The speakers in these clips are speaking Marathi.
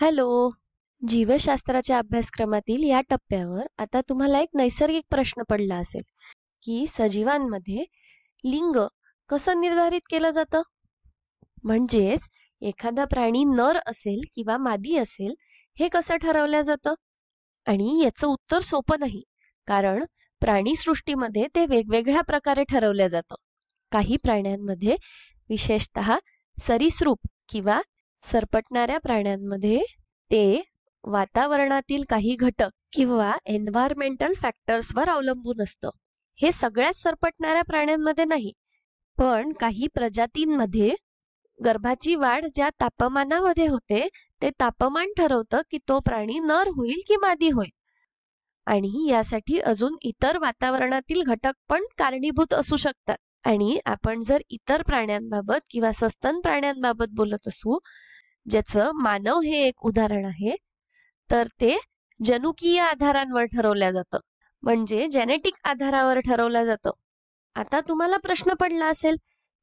हॅलो. जीवशास्त्राच्या अभ्यासक्रमातील या टप्प्यावर आता तुम्हाला एक नैसर्गिक प्रश्न पडला असेल की सजीवांमध्ये लिंग कसं निर्धारित केलं जातं. म्हणजेच एखादा प्राणी नर असेल किंवा मादी असेल हे कसं ठरवलं जातं. आणि याचं उत्तर सोपं नाही, कारण प्राणीसृष्टीमध्ये ते वेगवेगळ्या प्रकारे ठरवलं जातं. काही प्राण्यांमध्ये, विशेषतः सरीसृप किंवा सरपटणाऱ्या प्राण्यांमध्ये, ते वातावरणातील काही घटक किंवा एन्व्हायरमेंटल फॅक्टर्सवर अवलंबून असतं. हे सगळ्याच सरपटणाऱ्या प्राण्यांमध्ये नाही, पण काही प्रजातींमध्ये गर्भाची वाढ ज्या तापमानामध्ये होते ते तापमान ठरवतं की तो प्राणी नर होईल की मादी होईल. आणि यासाठी अजून इतर वातावरणातील घटक पण कारणीभूत असू शकतात. आणि आपण जर इतर प्राण्यांबाबत किंवा सस्तन प्राण्यांबाबत बोलत असू, ज्याचं मानव हे एक उदाहरण आहे, तर ते जनुकीय आधारांवर ठरवलं जातं, म्हणजे जेनेटिक आधारावर ठरवलं जातं. आता तुम्हाला प्रश्न पडला असेल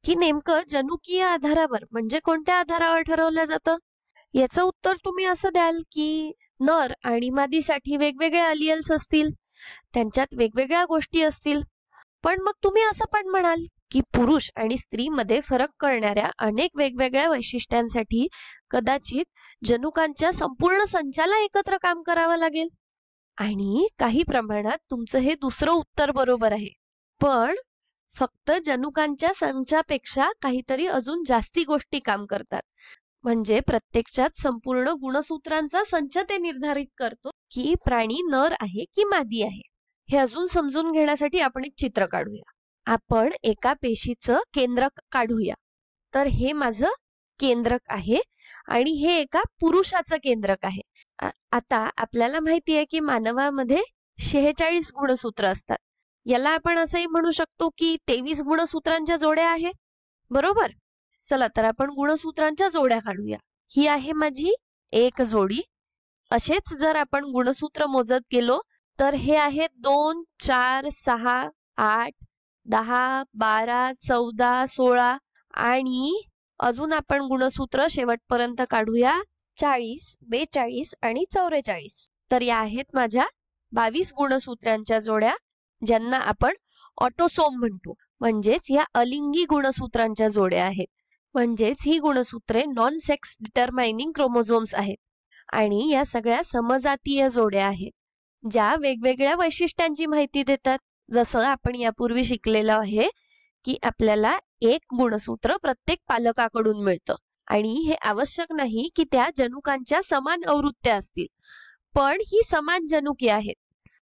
की नेमकं जनुकीय आधारावर म्हणजे कोणत्या आधारावर ठरवलं जातं. याचं उत्तर तुम्ही असं द्याल की नर आणि मादीसाठी वेगवेगळे अलियल्स असतील, त्यांच्यात वेगवेगळ्या गोष्टी असतील. पण मग तुम्ही असं पण म्हणाल की पुरुष आणि स्त्रीमध्ये फरक करणाऱ्या अनेक वेगवेगळ्या वैशिष्ट्यांसाठी कदाचित जनुकांच्या संपूर्ण संचाला एकत्र काम करावं लागेल. आणि काही प्रमाणात तुमचं हे दुसरं उत्तर बरोबर आहे, पण फक्त जनुकांच्या संचापेक्षा काहीतरी अजून जास्ती गोष्टी काम करतात. म्हणजे प्रत्यक्षात संपूर्ण गुणसूत्रांचा संच ते निर्धारित करतो की प्राणी नर आहे की मादी आहे. हे अजून समजून घेण्यासाठी आपण एक चित्र काढूया. आपण एका पेशीचं केंद्रक काढूया. तर हे माझं केंद्रक आहे आणि हे एका पुरुषाचं केंद्रक आहे. आता आपल्याला माहिती आहे की मानवामध्ये 46 गुणसूत्र असतात. याला आपण असंही म्हणू शकतो की 23 गुणसूत्रांच्या जोड्या आहेत, बरोबर. चला तर आपण गुणसूत्रांच्या जोड्या काढूया. ही आहे माझी एक जोडी. असेच जर आपण गुणसूत्र मोजत गेलो तर हे आहेत 2, 4, 6, 8, 10, 12, 14, 16 आणि अजून आपण गुणसूत्र शेवटपर्यंत काढूया 40, 42 आणि 44. तर या आहेत माझ्या 22 गुणसूत्रांच्या जोड्या, ज्यांना आपण ऑटोसोम म्हणतो. म्हणजेच या अलिंगी गुणसूत्रांच्या जोड्या आहेत. म्हणजेच ही गुणसूत्रे नॉन सेक्स डिटरमाइनिंग क्रोमोझोम्स आहेत. आणि या सगळ्या समजातीय जोड्या आहेत, ज्या वेगवेगळ्या वैशिष्ट्यांची माहिती देतात. जसं आपण यापूर्वी शिकलेलं आहे की आपल्याला एक गुणसूत्र प्रत्येक पालकाकडून मिळतं. आणि हे आवश्यक नाही की त्या जनुकांच्या समान आवृत्त्या असतील, पण ही समान जनुके आहेत.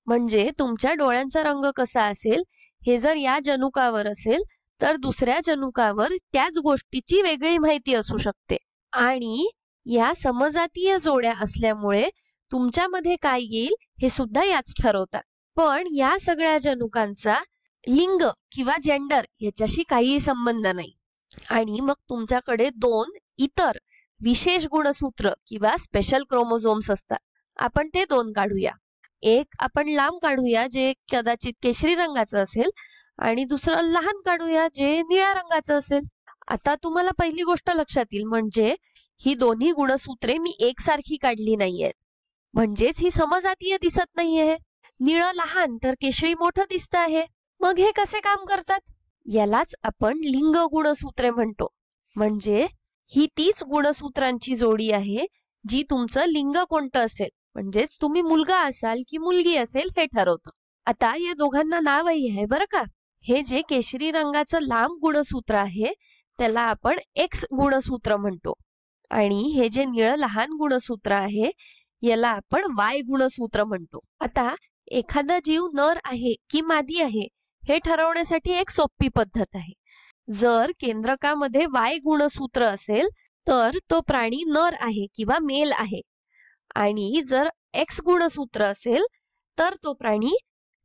म्हणजे तुमच्या डोळ्यांचा रंग कसा असेल हे जर या जनुकावर असेल तर दुसऱ्या जनुकावर त्याच गोष्टीची वेगळी माहिती असू शकते. आणि या समजातीय जोड्या असल्यामुळे तुमच्यामध्ये काय येईल हे सुद्धा याच ठरवतात. पण या सगळ्या जनुकांचा लिंग किंवा जेंडर याच्याशी काहीही संबंध नाही. आणि मग तुमच्याकडे 2 इतर विशेष गुणसूत्र किंवा स्पेशल क्रोमोझोम्स असतात. आपण ते 2 काढूया. एक आपण लांब काढूया जे कदाचित केशरी रंगाचं असेल, आणि दुसरं लहान काढूया जे निळ्या रंगाचं असेल. आता तुम्हाला पहिली गोष्ट लक्षात येईल, म्हणजे ही दोन्ही गुणसूत्रे मी एकसारखी काढली नाहीयेत, म्हणजेच ही समजातीय दिसत नाहीये. निळं लहान तर केशरी मोठं दिसत आहे. मग हे कसे काम करतात? यालाच आपण लिंग गुणसूत्रे म्हणतो. म्हणजे ही तीच गुणसूत्रांची जोडी आहे जी तुमचं लिंग कोणतं असेल, म्हणजेच तुम्ही मुलगा असाल की मुलगी असेल हे ठरवतं. आता या दोघांना नावही आहे बरं का. हे जे केशरी रंगाचं लांब गुणसूत्र आहे त्याला आपण एक्स गुणसूत्र म्हणतो, आणि हे जे निळं लहान गुणसूत्र आहे याला आपण वाय गुणसूत्र म्हणतो. आता एखादा जीव नर आहे की मादी आहे हे ठरवण्यासाठी एक सोपी पद्धत आहे. जर केंद्रकामध्ये वाय गुणसूत्र असेल तर तो प्राणी नर आहे किंवा मेल आहे, आणि जर एक्स गुणसूत्र असेल तर तो प्राणी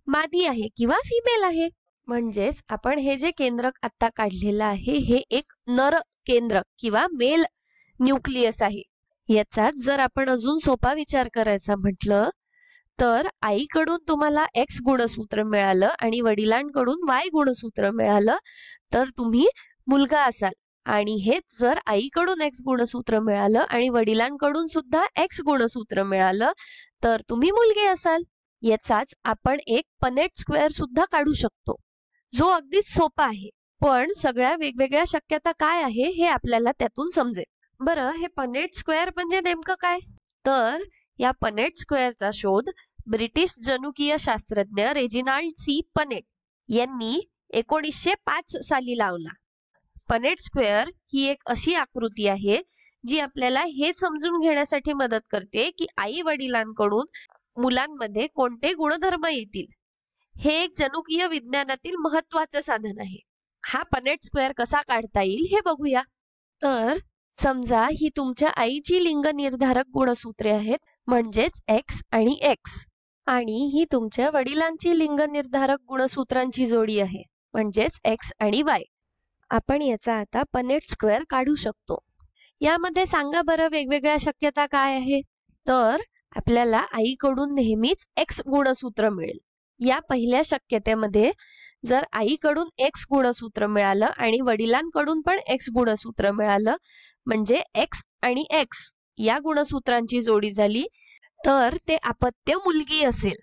मादी आहे किंवा फिमेल आहे. म्हणजेच आपण हे जे केंद्रक आता काढलेलं आहे हे एक नर केंद्रक किंवा मेल न्यूक्लियस आहे. याचा जर आपण अजून सोपा विचार करायचा म्हटलं तर आईकडून तुम्हाला एक्स गुणसूत्र मिळालं आणि वडिलांकडून वाय गुणसूत्र मिळालं तर तुम्ही मुलगा असाल. आणि हेच जर आईकडून एक्स गुणसूत्र मिळालं आणि वडिलांकडून सुद्धा एक्स गुणसूत्र मिळालं तर तुम्ही मुलगी असाल. याचाच आपण एक पनेट स्क्वेअर सुद्धा काढू शकतो, जो अगदीच सोपा आहे. पण सगळ्या वेगवेगळ्या शक्यता काय आहे हे आपल्याला त्यातून समजेल. बरं, हे पनेट स्क्वेअर म्हणजे नेमकं काय? तर या पनेट स्क्वेअरचा शोध ब्रिटिश जनुकीय शास्त्रज्ञ रेजिनाल्ड सी पनेट यांनी 1905 साली लावला. पनेट स्क्वेअर ही एक अशी आकृती आहे जी आपल्याला हे समजून घेण्यासाठी मदत करते की आई वडिलांकडून मुलांमध्ये कोणते गुणधर्म येतील. हे एक जनुकीय विज्ञानातील महत्त्वाचे साधन आहे. हा पनेट स्क्वेअर कसा काढता येईल हे बघूया. तर समजा ही तुमच्या आईची लिंग निर्धारक गुणसूत्रे आहेत, म्हणजेच एक्स आणि एक्स, आणि ही तुमच्या वडिलांची लिंग निर्धारक गुणसूत्रांची जोडी आहे, म्हणजेच एक्स आणि वाय. आपण याचा आता पनेट स्क्वेअर काढू शकतो. यामध्ये सांगा बरं वेगवेगळ्या शक्यता काय आहे? तर आपल्याला आईकडून नेहमीच एक्स गुणसूत्र मिळेल. या पहिल्या शक्यतेमध्ये जर आईकडून एक्स गुणसूत्र मिळालं आणि वडिलांकडून पण एक्स गुणसूत्र मिळालं, म्हणजे एक्स आणि एक्स या गुणसूत्रांची जोडी झाली, तर ते अपत्य मुलगी असेल.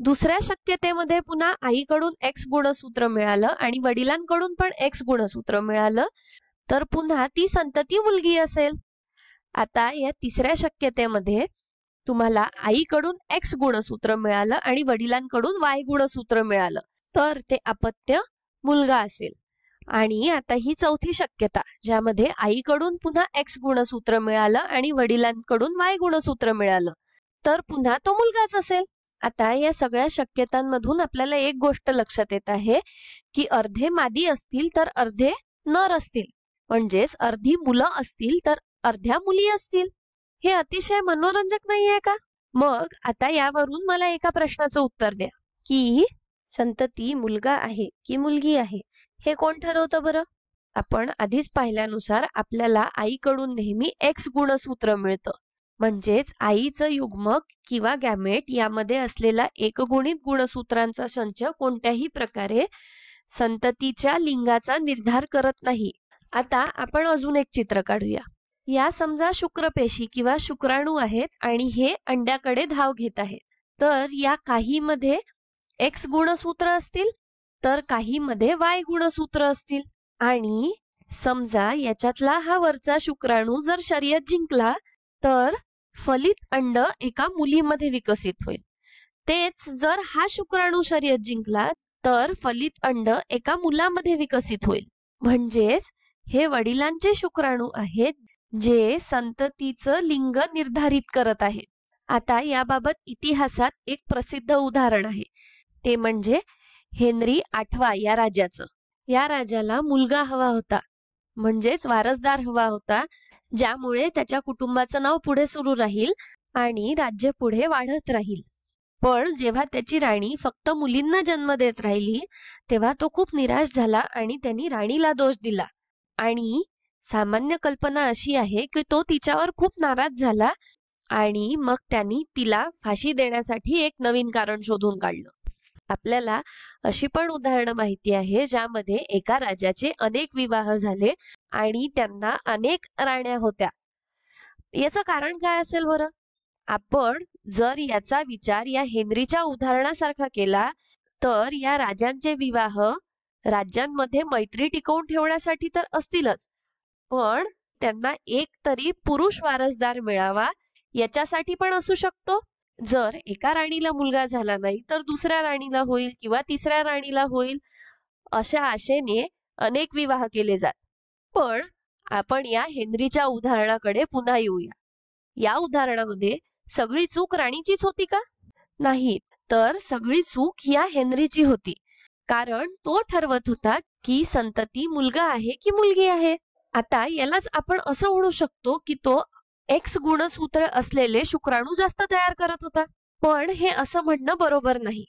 दुसऱ्या शक्यतेमध्ये पुन्हा आईकडून एक्स गुणसूत्र मिळालं आणि वडिलांकडून पण एक्स गुणसूत्र मिळालं, तर पुन्हा ती संतती मुलगी असेल. आता या तिसऱ्या शक्यतेमध्ये तुम्हाला आईकडून एक्स गुणसूत्र मिळालं आणि वडिलांकडून वाय गुणसूत्र मिळालं, तर ते अपत्य मुलगा असेल. आणि आता ही चौथी शक्यता, ज्यामध्ये आईकडून पुन्हा एक्स गुणसूत्र मिळालं आणि वडिलांकडून वाय गुणसूत्र मिळालं, तर पुन्हा तो मुलगाच असेल. आता या सगळ्या शक्यतांमधून आपल्याला एक गोष्ट लक्षात येत आहे की अर्धे मादी असतील तर अर्धे नर असतील, म्हणजेच अर्धी मुलं असतील तर अर्ध्या मुली असतील. हे अतिशय मनोरंजक नाहीये का? मग आता यावरून मला एका प्रश्नाचं उत्तर द्या की संतती मुलगा आहे की मुलगी आहे हे कोण ठरवतं बरं? आपण आधीच पाहिल्यानुसार आपल्याला आईकडून नेहमी एक्स गुणसूत्र मिळतं, म्हणजेच आईचं युग्मक किंवा गॅमेट यामध्ये असलेला एकगुणित गुणसूत्रांचा संच कोणत्याही प्रकारे संततीच्या लिंगाचा निर्धार करत नाही. आता आपण अजून एक चित्र काढूया. या समजा शुक्रपेशी किंवा शुक्राणू आहेत आणि हे अंड्याकडे धाव घेत आहेत. तर या काही मध्ये एक्स गुणसूत्र असतील तर काही मध्ये वाय गुणसूत्र असतील. आणि समजा याच्यातला हा वरचा शुक्राणू जर शर्यत जिंकला तर फलित अंड एका मुलीमध्ये विकसित होईल. तेच जर हा शुक्राणू शर्यत जिंकला तर फलित अंड एका मुलामध्ये विकसित होईल. म्हणजेच हे वडिलांचे शुक्राणू आहेत जे संततीचं लिंग निर्धारित करत आहेत. आता याबाबत इतिहासात एक प्रसिद्ध उदाहरण आहे, ते म्हणजे हेनरी 8 या राजाचं. या राजाला मुलगा हवा होता, म्हणजेच वारसदार हवा होता, ज्यामुळे त्याच्या कुटुंबाचं नाव पुढे सुरू राहील आणि राज्य पुढे वाढत राहील. पण जेव्हा त्याची राणी फक्त मुलींना जन्म देत राहिली तेव्हा तो खूप निराश झाला आणि त्यांनी राणीला दोष दिला. आणि सामान्य कल्पना अशी आहे की तो तिच्यावर खूप नाराज झाला आणि मग त्यांनी तिला फाशी देण्यासाठी एक नवीन कारण शोधून काढलं. आपल्याला अशी पण उदाहरणं माहिती आहे ज्यामध्ये एका राजाचे अनेक विवाह झाले आणि त्यांना अनेक राण्या होत्या. याचं कारण काय असेल बरं? आपण जर याचा विचार या हेनरीच्या उदाहरणासारखा केला तर या राजांचे विवाह राज्यांमध्ये मैत्री टिकवून ठेवण्यासाठी तर असतीलच, पण त्यांना एक तरी पुरुष वारसदार मिळावा याच्यासाठी पण असू शकतो. जर एका राणीला मुलगा झाला नाही तर दुसऱ्या राणीला होईल किंवा तिसऱ्या राणीला होईल, अशा आशेने अनेक विवाह केले जात. पण आपण या हेनरीच्या उदाहरणाकडे पुन्हा येऊया. या उदाहरणामध्ये सगळी चूक राणीचीच होती का? नाही, तर सगळी चूक या हेनरीची होती, कारण तो ठरवत होता की संतती मुलगा आहे की मुलगी आहे. आता यालाच आपण असं म्हणू शकतो की तो एक्स गुणसूत्र असलेले शुक्राणू जास्त तयार करत होता. पण हे असं म्हणणं बरोबर नाही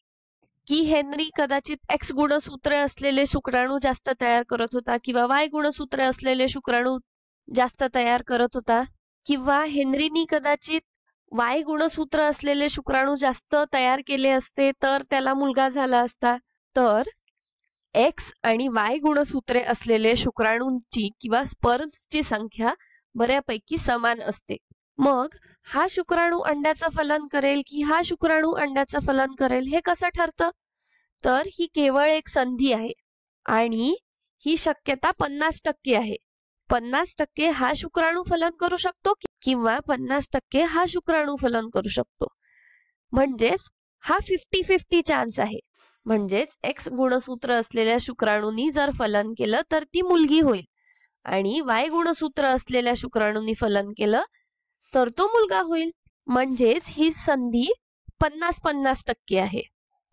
की हेनरी कदाचित एक्स गुणसूत्र असलेले शुक्राणू जास्त तयार करत होता किंवा वाय गुणसूत्र असलेले शुक्राणू जास्त तयार करत होता, किंवा हेनरीनी कदाचित वाय गुणसूत्र असलेले शुक्राणू जास्त तयार केले असते तर त्याला मुलगा झाला असता. तर एक्स आणि वाय गुणसूत्रे असलेले शुक्राणूंची किंवा स्पर्म्सची संख्या बऱ्यापैकी समान असते. मग हा शुक्राणू अंड्याचं फलन करेल की हा शुक्राणू अंड्याचं फलन करेल हे कसं ठरतं? तर ही केवळ एक संधी आहे आणि ही शक्यता 50% आहे. 50% हा शुक्राणू फलन करू शकतो किंवा 50% हा शुक्राणू फलन करू शकतो. म्हणजेच हा 50-50 चान्स आहे. म्हणजेच एक्स गुणसूत्र असलेल्या शुक्राणूंनी जर फलन केलं तर ती मुलगी होईल आणि वाय गुणसूत्र असलेल्या शुक्राणूंनी फलन केलं तर तो मुलगा होईल. म्हणजेच ही संधी 50-50% आहे.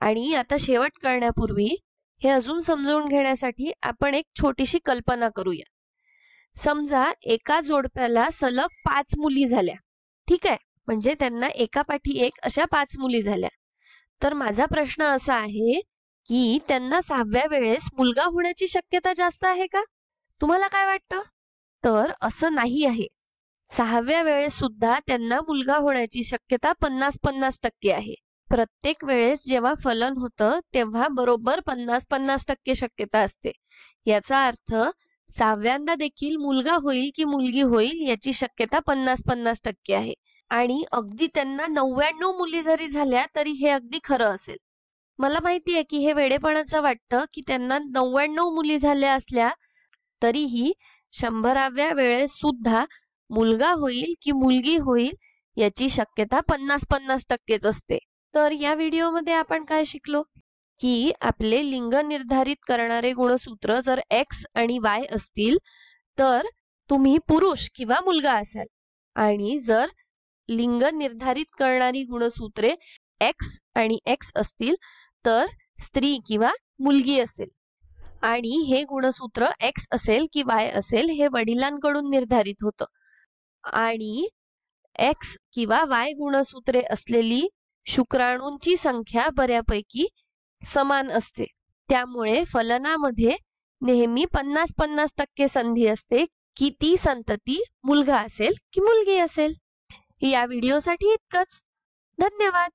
आणि आता शेवट करण्यापूर्वी हे अजून समजून घेण्यासाठी आपण एक छोटीशी कल्पना करूया. समजा एका जोडप्याला सलग 5 मुली झाल्या. ठीक आहे, म्हणजे त्यांना एकापाठी एक अशा 5 मुली झाल्या. तर माझा प्रश्न असा आहे की त्यांना 6व्या वेळेस मुलगा होण्याची शक्यता जास्त आहे का? तुम्हाला काय वाटतं? तर असं नाही आहे. 6व्या वेळेस सुद्धा त्यांना मुलगा होण्याची शक्यता 50-50% आहे. प्रत्येक वेळेस जेव्हा फलन होतं तेव्हा बरोबर 50-50% शक्यता असते. याचा अर्थ 6व्यांदा देखील मुलगा होईल की मुलगी होईल याची शक्यता 50-50% आहे. आणि अगदी त्यांना 99 मुली जरी झाल्या तरी हे अगदी खरं असेल. मला माहिती आहे की हे वेडेपणाचं वाटतं की त्यांना 99 मुली झाल्या असल्या तरीही 100व्या वेळेस सुद्धा मुलगा होईल की मुलगी होईल याची शक्यता 50-50%च असते. तर या व्हिडिओमध्ये आपण काय शिकलो की आपले लिंग निर्धारित करणारे गुणसूत्र जर एक्स आणि वाय असतील तर तुम्ही पुरुष किंवा मुलगा असाल आणि जर लिंग निर्धारित करणारी गुणसूत्रे एक्स आणि एक्स असतील तर स्त्री किंवा मुलगी असेल. आणि हे गुणसूत्र एक्स असेल की वाय असेल हे वडिलांकडून निर्धारित होतं. आणि एक्स किंवा वाय गुणसूत्रे असलेली शुक्राणूंची संख्या बऱ्यापैकी समान असते. त्यामुळे फलनामध्ये नेहमी 50-50% संधी असते की ती संतती मुलगा असेल की मुलगी असेल. या व्हिडिओसाठी इतकंच. धन्यवाद.